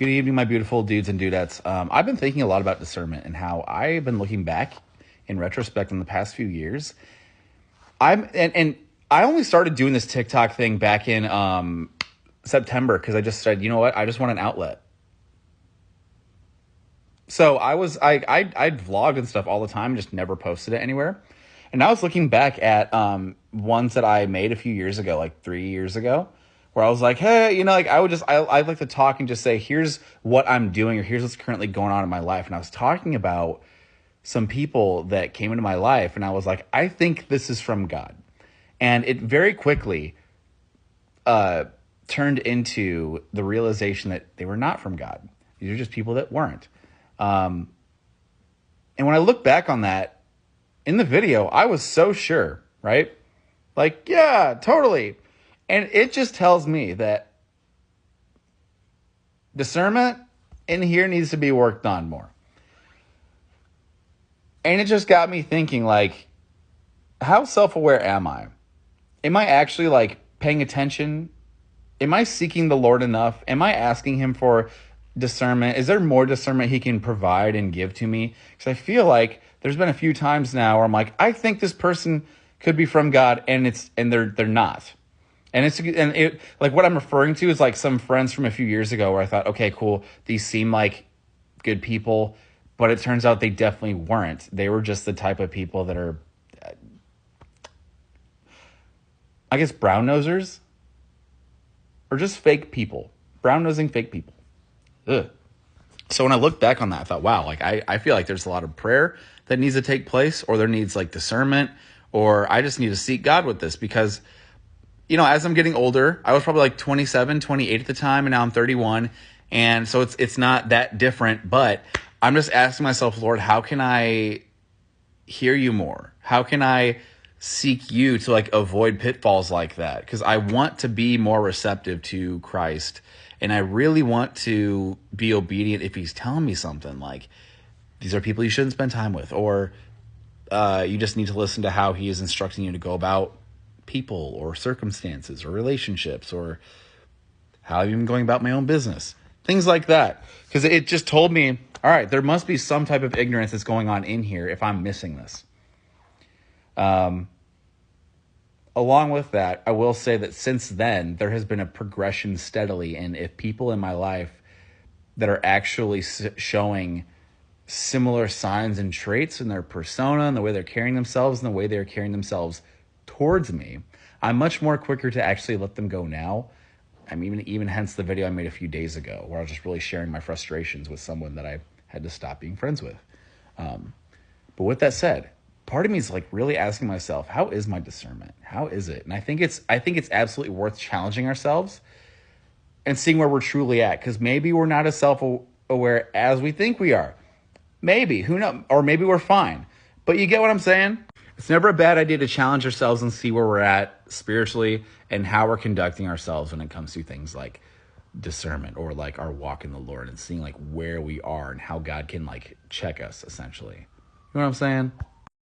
Good evening, my beautiful dudes and dudettes. I've been thinking a lot about discernment and how I've been looking back in retrospect in the past few years. And I only started doing this TikTok thing back in September because I just said, you know what, I just want an outlet. So I vlogged and stuff all the time, just never posted it anywhere. And I was looking back at ones that I made a few years ago, like 3 years ago, where I was like, hey, like I'd like to talk and just say, here's what I'm doing or here's what's currently going on in my life. And I was talking about some people that came into my life and I was like, I think this is from God. And it very quickly turned into the realization that they were not from God. These are just people that weren't. And when I look back on that in the video, I was so sure, right? Like, yeah, totally. And it just tells me that discernment in here needs to be worked on more. And it just got me thinking, like, how self-aware am I? Am I actually, like, paying attention? Am I seeking the Lord enough? Am I asking him for discernment? Is there more discernment he can provide and give to me? Because I feel like there's been a few times now where I'm like, I think this person could be from God, and they're not. And it like what I'm referring to is like some friends from a few years ago where I thought, okay, cool, these seem like good people, but it turns out they definitely weren't. They were just the type of people that are, I guess, brown nosers, or just fake people, brown nosing fake people. Ugh. So when I look back on that, I thought, wow, like I feel like there's a lot of prayer that needs to take place, or there needs like discernment, or I just need to seek God with this because, as I'm getting older, I was probably like 27, 28 at the time, and now I'm 31. And so it's not that different, but I'm just asking myself, Lord, how can I hear you more? How can I seek you to like avoid pitfalls like that? Because I want to be more receptive to Christ, and I really want to be obedient if he's telling me something like, these are people you shouldn't spend time with, or you just need to listen to how he is instructing you to go about people or circumstances or relationships, or how I'm even going about my own business, things like that. Because it just told me, all right, there must be some type of ignorance that's going on in here if I'm missing this. Along with that, I will say that since then, there has been a progression steadily. And if people in my life that are actually showing similar signs and traits in their persona and the way they're carrying themselves and the way they're carrying themselves towards me, I'm much more quicker to actually let them go now. I mean, even hence the video I made a few days ago where I was just really sharing my frustrations with someone that I had to stop being friends with. But with that said, part of me is like really asking myself, how is my discernment? How is it? And I think it's absolutely worth challenging ourselves and seeing where we're truly at. Because maybe we're not as self-aware as we think we are. Maybe, who knows? Or maybe we're fine. But you get what I'm saying? It's never a bad idea to challenge ourselves and see where we're at spiritually and how we're conducting ourselves when it comes to things like discernment or like our walk in the Lord, and seeing like where we are and how God can like check us essentially. You know what I'm saying?